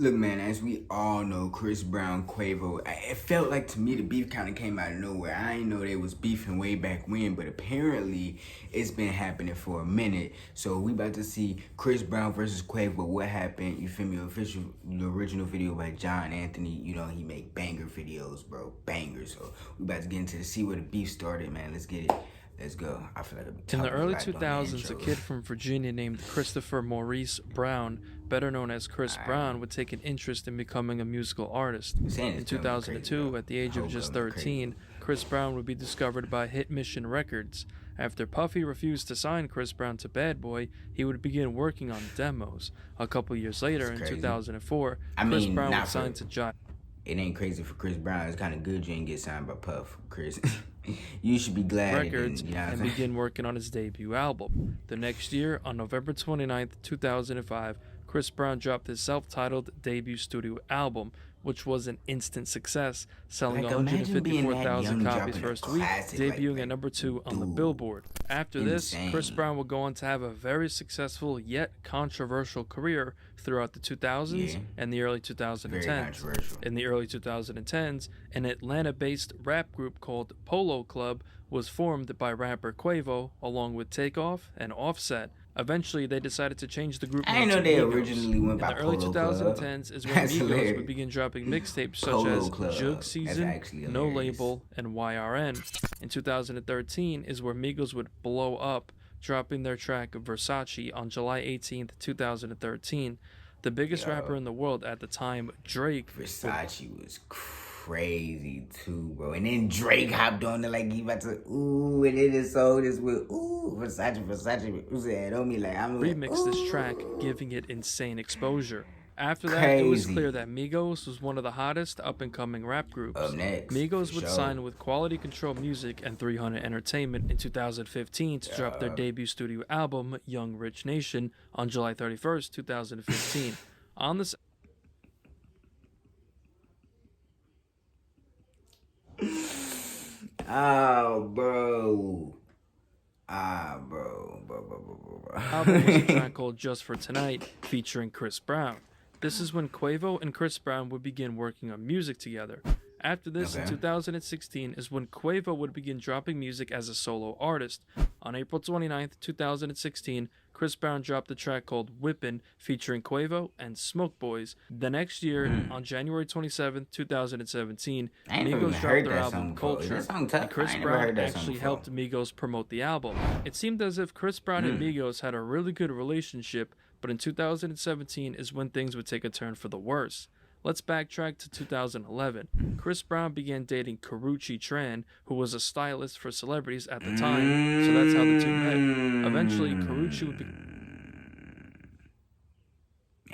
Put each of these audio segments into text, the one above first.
Look, man, as we all know, Chris Brown, Quavo, it felt like to me the beef kind of came out of nowhere. I didn't know they was beefing way back when, but apparently it's been happening for a minute. So we about to see Chris Brown versus Quavo. What happened? You feel me? The original video by John Anthony. You know, he make banger videos, bro. Bangers. So we about to get into see where the beef started, man. Let's get it. Let's go. I feel like I'm In the talking early a lot on the 2000s, a intro. kid from Virginia named Christopher Maurice Brown, better known as Chris Brown, would take an interest in becoming a musical artist. Saying In it's government crazy, 2002, bro. at the age of Whole just government crazy. 13, Chris Brown would be discovered by Hit Mission Records. After Puffy refused to sign Chris Brown to Bad Boy, he would begin working on demos. A couple years later, That's in crazy. 2004, I Chris mean, Brown not would for sign to Jive it ain't crazy for Chris Brown. It's kind of good you didn't get signed by Puff, Chris. You should be glad it Records didn't, you know what I'm and saying? begin working on his debut album. The next year, on November 29th, 2005, Chris Brown dropped his self-titled debut studio album, which was an instant success, selling Like, imagine being that 154,000 young, copies dropping a first week, classic, debuting like, at number 2 on the dude, Billboard. After this, Chris insane. Brown would go on to have a very successful yet controversial career throughout the 2000s Yeah. and the early Very 2010s. controversial. In the early 2010s, an Atlanta-based rap group called Polo Club was formed by rapper Quavo along with Takeoff and Offset. Eventually, they decided to change the group I name didn't know to they Migos. originally went In by the early Polo Club. 2010s is when That's Migos hilarious. would begin dropping mixtapes such Polo as Club. Jug That's Season, actually No hilarious. Label, and YRN. In 2013 is where Migos would blow up, dropping their track Versace on July 18th, 2013. The biggest Yo. rapper in the world at the time, Drake, Versace was crazy too, bro. And then Drake hopped on it like he about to ooh, and then his soul this with ooh, Versace who's that on me like I'm like, remixed this track, ooh. giving it insane exposure. After that, it was Crazy. clear that Migos was one of the hottest up-and-coming rap groups. Up next, Migos for would sure. sign with Quality Control Music and 300 Entertainment in 2015 to drop their debut studio album, Young Rich Nation, on July 31st, 2015. On this Oh, bro. Bro. album was a track called Just for Tonight, featuring Chris Brown. This is when Quavo and Chris Brown would begin working on music together. After this, in Okay. 2016, is when Quavo would begin dropping music as a solo artist. On April 29th, 2016, Chris Brown dropped a track called Whippin', featuring Quavo and Smoke Boys. The next year, on January 27th, 2017, I ain't never even Migos heard dropped their that album song before. Culture, That song tough. and Chris I ain't never Brown heard that song actually before. helped Migos promote the album. It seemed as if Chris Brown and Migos had a really good relationship, but in 2017 is when things would take a turn for the worse. Let's backtrack to 2011. Chris Brown began dating Karrueche Tran, who was a stylist for celebrities at the time, so that's how the two met. Eventually, Karrueche would become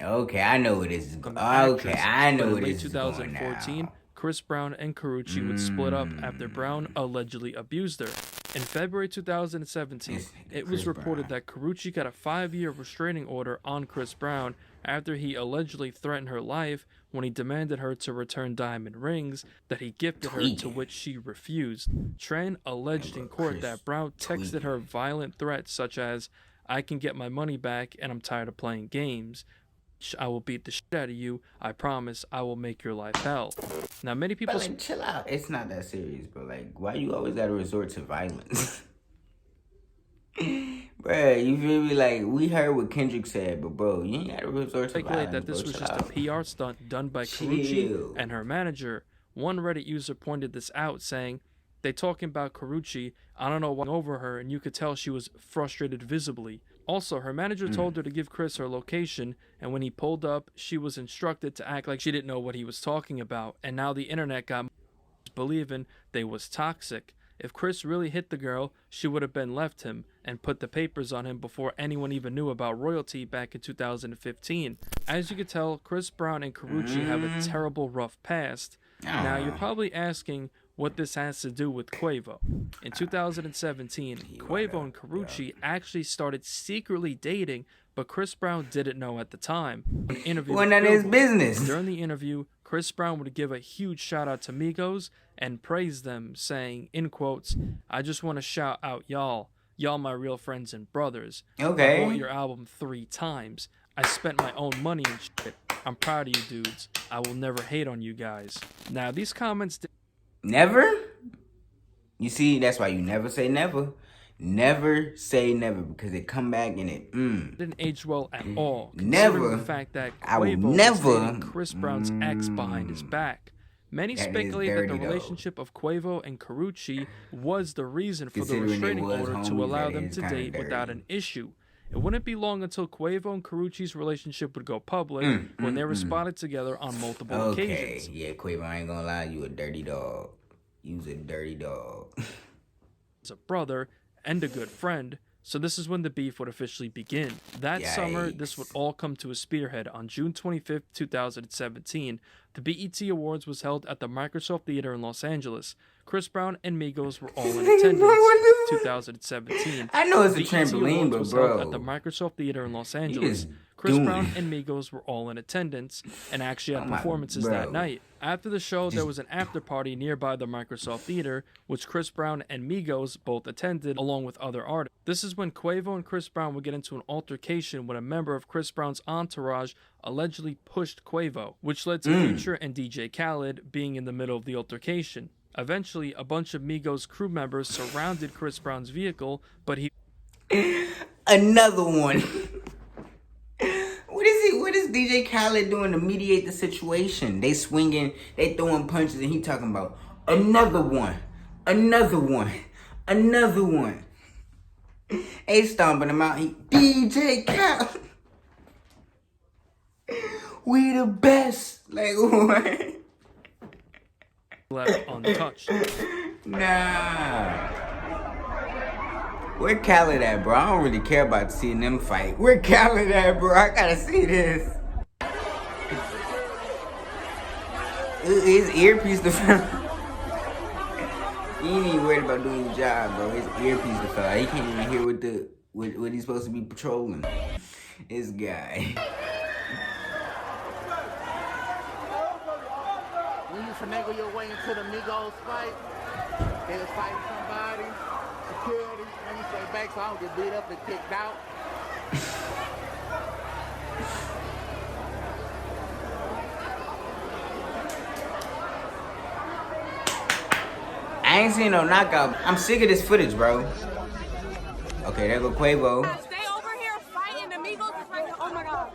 Okay, I know what this is an going. actress, Okay, I but know in what late this is going 2014, now. Chris Brown and Karrueche would split up after Brown allegedly abused her. In February 2017, it was Chris reported Brown. that Karrueche got a 5-year restraining order on Chris Brown after he allegedly threatened her life when he demanded her to return diamond rings that he gifted her, to Tweaking. which she refused. Tran alleged in court Chris that Brown texted her violent threats such as, "I can get my money back and I'm tired of playing games. I will beat the shit out of you. I promise I will make your life hell." Now, many people But like, chill out. It's not that serious, bro. Like, why you always gotta resort to violence? Bruh, you feel me? Like, we heard what Kendrick said, but bro, you ain't gotta resort to speculate violence, that this bro. was Chill just a out. PR stunt done by Chill. Karrueche and her manager. One Reddit user pointed this out, saying, "They talking about Karrueche, I don't know what over her, and you could tell she was frustrated visibly." Also, her manager told her to give Chris her location, and when he pulled up, she was instructed to act like she didn't know what he was talking about, and now the internet got believing they was toxic. If Chris really hit the girl, she would have been left him and put the papers on him before anyone even knew about royalty back in 2015. As you can tell, Chris Brown and Karrueche have a terrible rough past. Now you're probably asking what this has to do with Quavo. In 2017, Quavo and Karrueche actually started secretly dating, but Chris Brown didn't know at the time. An interview Well, with none of his Billboard. business. During the interview, Chris Brown would give a huge shout out to Migos and praise them, saying, in quotes, "I just want to shout out y'all. Y'all my real friends and brothers. I bought Okay. your album 3 times. I spent my own money and shit. I'm proud of you dudes. I will never hate on you guys. Now, these comments... Never? You see, that's why you never say never. Never say never, because it come back and it didn't age well at all, never. considering the fact that I will Quavo was never dating Chris Brown's ex behind his back. Many That is speculate that the dirty, though. relationship of Quavo and Carucci was the reason for the Considering they restraining was order to homies, allow that them is to kinda date dirty. without an issue. It wouldn't be long until Quavo and Carucci's relationship would go public when they were spotted together on multiple occasions. Yeah, Quavo, I ain't gonna lie, you a dirty dog. You's a dirty dog. As a brother and a good friend, so this is when the beef would officially begin. That summer, this would all come to a spearhead. On June 25th, 2017, the BET Awards was held at the Microsoft Theater in Los Angeles. Chris Brown and Migos were all in attendance. 2017. I know it's a BET trampoline, Awards but was bro, held at the Microsoft Theater in Los Angeles. just Chris doing Brown it. and Migos were all in attendance and actually had my- performances bro. that night. After the show, there was an after party nearby the Microsoft Theater, which Chris Brown and Migos both attended, along with other artists. This is when Quavo and Chris Brown would get into an altercation when a member of Chris Brown's entourage allegedly pushed Quavo, which led to Future and DJ Khaled being in the middle of the altercation. Eventually, a bunch of Migos crew members surrounded Chris Brown's vehicle, but he... Another one. What is DJ Khaled doing to mediate the situation? They swinging, they throwing punches, and he talking about another one. They stomping him out. DJ Khaled. We the best. Like what? left untouched. Nah. Where Khaled at, bro? I don't really care about seeing them fight. Where Khaled at, bro? I gotta see this. His earpiece to He ain't even worried about doing his job, bro. His earpiece to fell out. He can't even hear what he's supposed to be patrolling. This guy. When you finagle your way into the Migos fight, they was fighting somebody, security, let me stay back so I don't get beat up and kicked out. I ain't seen no knockout. I'm sick of this footage, bro. Okay, there go Quavo. Stay over here fighting the Migos is right. Oh my god.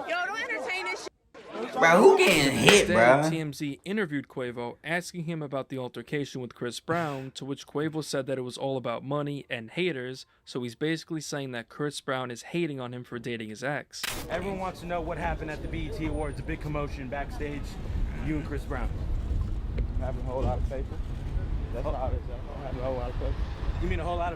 Yo, don't entertain this shit. Bro, who getting hit, Instead, bro? TMZ interviewed Quavo, asking him about the altercation with Chris Brown, to which Quavo said that it was all about money and haters, so he's basically saying that Chris Brown is hating on him for dating his ex. Everyone wants to know what happened at the BET Awards, a big commotion backstage, you and Chris Brown. Having a whole lot of paper. That's all it is. Having a whole lot of paper. You mean a whole lot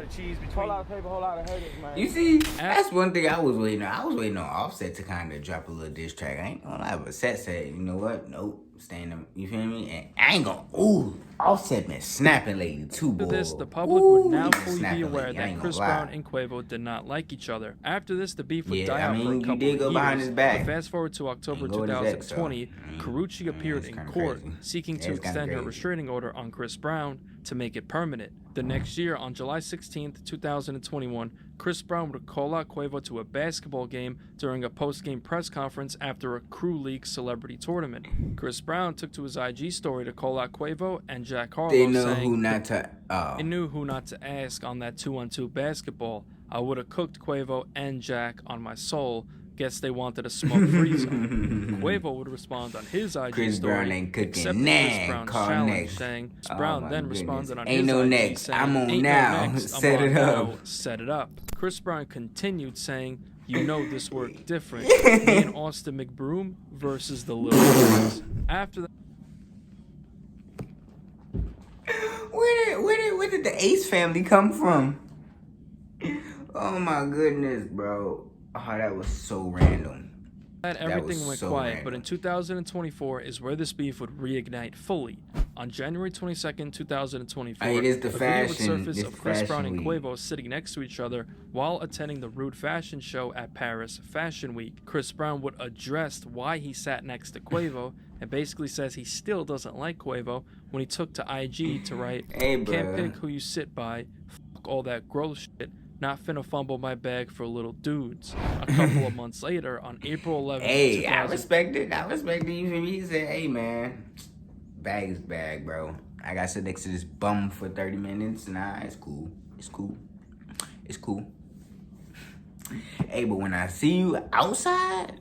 of cheese between... Whole lot of paper, whole lot of haters, man. You see, that's one thing I was waiting on. I was waiting on Offset to kind of drop a little diss track. I ain't gonna lie, but Set said, you know what? Nope, staying up. You feel me? And I ain't gonna. Ooh, Offset been snapping lately too, boy. After this, the public would now he been fully be snapping aware lately, I that ain't Chris gonna lie. Brown and Quavo did not like each other. After this, the beef would Yeah, die I out for a mean, you couple did of go years. behind his back. But fast forward to October And go with his ex, 2020, so, Carucci appeared it's in kinda court crazy. seeking to It's kinda extend her crazy. restraining order on Chris Brown to make it permanent. The next year, on July 16th, 2021, Chris Brown would call out Quavo to a basketball game during a post-game press conference after a Crew League celebrity tournament. Chris Brown took to his IG story to call out Quavo and Jack Harlow, They know saying, who not to. I knew who not to ask on that 2-on-2 basketball. I would have cooked Quavo and Jack on my soul. Guess they wanted a smoke free zone. Quavo would respond on his IG Chris story, Brown ain't cooking. accepting Nah, Chris Brown's call challenge, next. saying, Chris Oh Brown my then goodness. responded on Ain't his no IG next. saying, I'm on "Ain't now. no next. I'm Set on it now. up." Set it up. Chris Brown continued saying, you know this worked different. Me and Austin McBroom versus the Little Boys. After that, Where did the Ace family come from? Oh my goodness, bro. Oh, that was so random. everything was went so quiet, but random. in 2024 is where this beef would reignite fully. On January 22nd, 2024, Hey, this the a video would fashion- surface this of Chris Brown fashion and week. Quavo sitting next to each other while attending the Rude Fashion Show at Paris Fashion Week. Chris Brown would address why he sat next to Quavo and basically says he still doesn't like Quavo when he took to IG to write, Hey, can't bruh. pick who you sit by, fuck all that gross shit, not finna fumble my bag for little dudes. A couple of months later, on April 11th, Hey, 2000, I respect it. You feel me? He said, hey, man, bag is bag, bro. I got to sit next to this bum for 30 minutes. Nah, it's cool. It's cool. It's cool. Hey, but when I see you outside...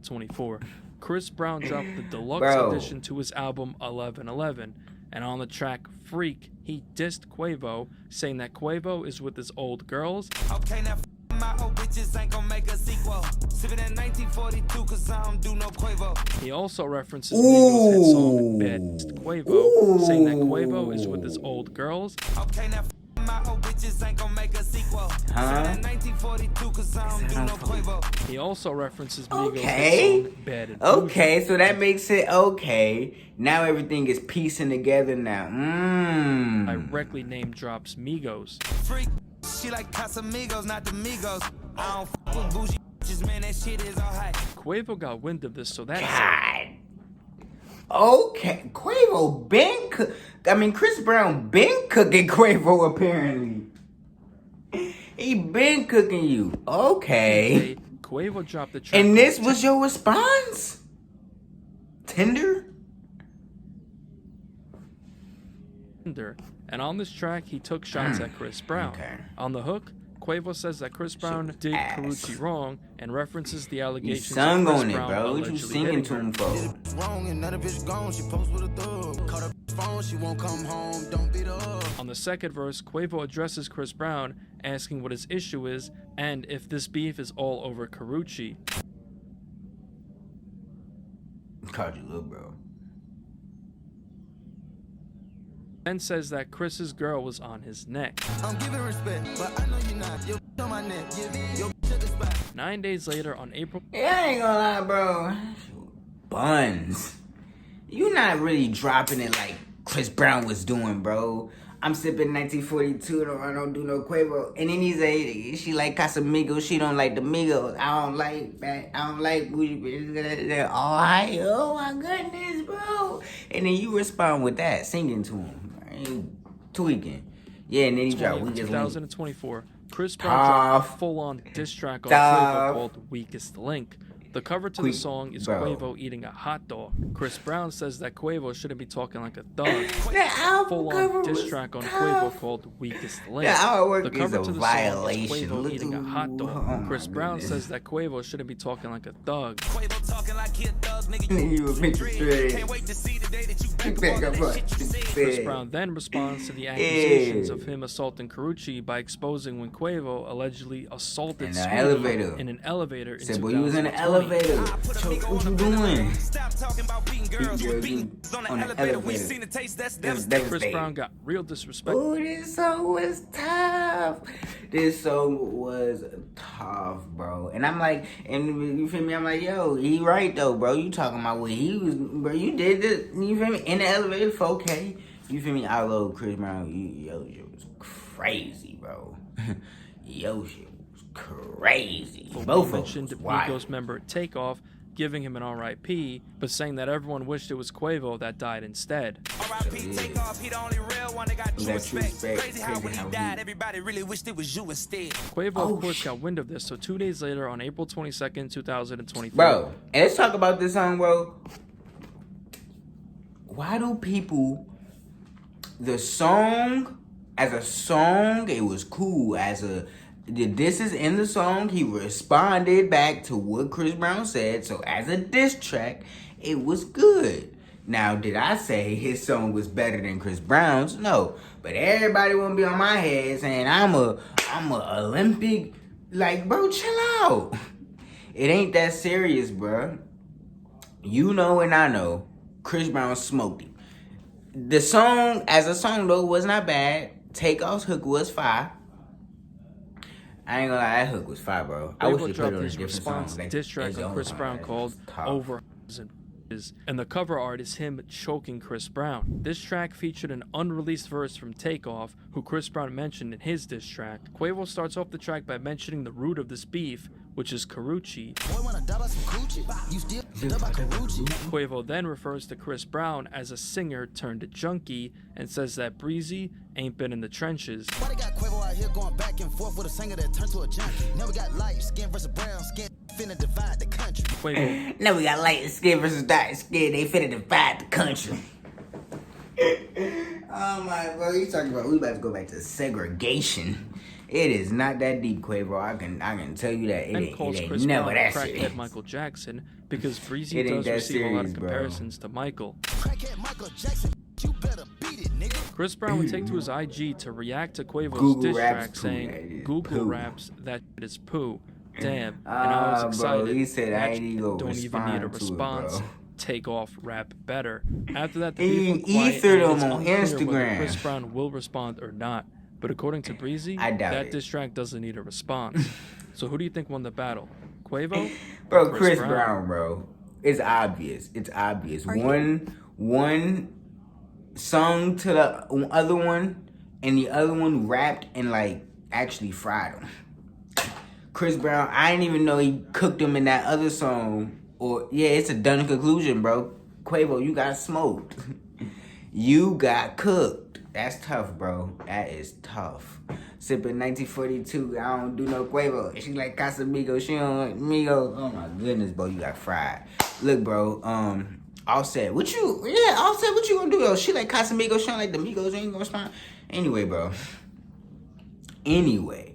24. Chris Brown dropped the deluxe Bro. edition to his album 1111, and on the track Freak, he dissed Quavo, saying that Quavo is with his old girls. Okay, now my old bitches ain't gonna make a sequel. Sippin' in 1942 cause I don't do no Quavo. He also references Migos' hit song Bad Quavo, saying that Quavo is with his old girls. Okay, now my old bitches ain't gonna make a sequel. Sippin' in 1942 cause I don't do no Quavo. He also references Migos' Okay. hit song Bad and Okay, so that makes it okay. Now everything is piecing together now. directly name drops Migos. Freak, she like Casamigos, not the Migos. I don't fuck with bougie bitches, man, that shit is all hype. Quavo got wind of this, so that's it. God. Okay, Quavo Chris Brown been cooking Quavo apparently. He been cooking you. Okay. Quavo dropped the track. And this was your response? Tinder? And on this track, he took shots at Chris Brown. Okay. On the hook, Quavo says that Chris Brown did ass. Karrueche wrong and references the You allegations sung of Chris on it, Brown bro. What you allegedly singing hitting to her. him for? Wrong, another bitch gone, she post with a thug. Caught her phone, she won't come home, don't beat her up. On the second verse, Quavo addresses Chris Brown, asking what his issue is and if this beef is all over Karrueche. Called you little bro. Then says that Chris's girl was on his neck. I'm giving respect, but I know you're not. Yo, on my neck, yo, at the spot. 9 days later, on April Yeah, I ain't gonna lie, bro. Buns. You not really dropping it like Chris Brown was doing, bro. I'm sipping 1942, I don't do no Quavo. And then he say, she like Casamigos, she don't like the Migos. I don't like that. I don't like bougie bitches. All right, oh my goodness, bro. And then you respond with that, singing to him. Ain't tweaking. Yeah, and then he dropped Weakest Link. 2024, Chris Brown dropped a Tough. full-on diss track on Tough. Quavo called Weakest Link. The cover to the song is Bro. Quavo eating a hot dog. Chris Brown says that Quavo shouldn't be talking like a thug. That album Full-on cover diss was track on tough. Quavo called Weakest Link. The artwork The cover is to a the violation. song is Quavo Look, eating a hot dog. oh my Chris Brown goodness. says that Quavo shouldn't be talking like a thug. Quavo talking like he a thug, nigga. You a bitch straight. Can't wait to see the day that you Pick back back up up, all that shit you said. Chris Brown then responds to the accusations of him assaulting Karrueche by exposing when Quavo allegedly assaulted In the Sweetie elevator. in an elevator in Said, boy, you was in the 2020. elevator. Choke, what you doing? Stop talking about beating girls Beating with girls beats on the on the elevator. We elevator. seen the taste, that's That's devastating. Chris devastating. Brown got real disrespect. Oh, this song was tough. This song was tough, bro. And I'm like, and you feel me? I'm like, yo, he right though, bro. You talking about what he was, bro? You did this, you feel me? In the elevator for okay. You feel me? I love Chris Brown. Yo, shit was crazy, bro. Yo, shit was crazy. But Both we mentioned of them was Migos wild. member Takeoff, giving him an RIP, but saying that everyone wished it was Quavo that died instead. R.I.P. take off, he the only real one that got true Got true respect. respect. Crazy how when Crazy he how died, he- everybody really wished it was you instead. Quavo, Oh, of course, shit. got wind of this, so 2 days later, on April 22nd, 2024. Bro, and let's talk about this song, bro. Why do people, the song, as a song, it was cool. This is in the song, he responded back to what Chris Brown said. So as a diss track, it was good. Now, did I say his song was better than Chris Brown's? No. But everybody wanna be on my head saying I'm a Olympic, like, bro, chill out. It ain't that serious, bro. You know and I know, Chris Brown smoked him. The song, as a song though, was not bad. Takeoff's hook was fire. I ain't gonna lie, that hook was fire, bro. I wish Quavo they put dropped it on a his different response song. diss track That's on the Chris only Brown song called that's tough. Over. and the cover art is him choking Chris Brown. This track featured an unreleased verse from Takeoff, who Chris Brown mentioned in his diss track. Quavo starts off the track by mentioning the root of this beef, which is Karuchi. Quavo then refers to Chris Brown as a singer turned junkie and says that Breezy ain't been in the trenches. Why they got Quavo out here going back and forth with a singer that turned to a junkie? Never got light skin versus brown skin, finna divide the country. Quavo. Now we got light skin versus dark skin. They finna divide the country. Oh my, bro, you talking about we about to go back to segregation. It is not that deep, Quavo. I can tell you that it And ain't, calls it ain't Chris never Brown that crackhead serious. Michael Jackson because Breezy It ain't does that receive a lot of serious, bro. comparisons to Michael. Crackhead Michael Jackson, you better beat it, nigga. Chris Brown would take to his IG to react to Quavo's Google diss raps track poo, that saying, is Google poo. raps, that shit is poo. Damn. And I was excited. Bro, he said That I ain't shit even gonna don't even respond need a to it, response. bro. Take off, rap better. After that, the He beef went quiet, ethered and him it's on unclear whether Instagram. Chris Brown will respond or not. But according to Breezy, I doubt that it. diss track doesn't need a response. So who do you think won the battle? Quavo? Bro, or Chris Brown, bro. It's obvious. It's obvious. One sung to the other one, and the other one rapped and like actually fried him. Chris Brown, I didn't even know he cooked him in that other song. Or yeah, it's a done conclusion, bro. Quavo, you got smoked. You got cooked. That's tough, bro. That is tough. Sipping 1942. I don't do no Quavo. She like Casamigo. She don't like Migo. Oh my goodness, bro. You got fried. Look, bro. Offset. What you gonna do though? She like Casamigo. She don't like the Migos. You ain't gonna respond. Anyway, bro. Anyway.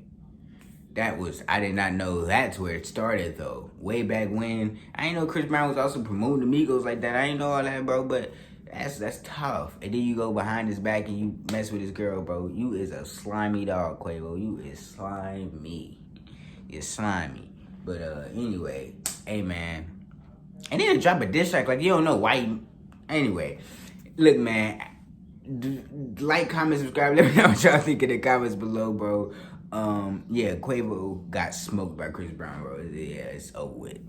I did not know that's where it started though. Way back when. I ain't know Chris Brown was also promoting the Migos like that. I ain't know all that, bro, but that's tough. And then you go behind his back and you mess with his girl, bro. You is a slimy dog, Quavo. You is slimy. You're slimy. But anyway, hey man. And then to drop a diss track, like you don't know why you... Anyway, look man. Like, comment, subscribe. Let me know what y'all think in the comments below, bro. Yeah, Quavo got smoked by Chris Brown, bro. Yeah, it's over with.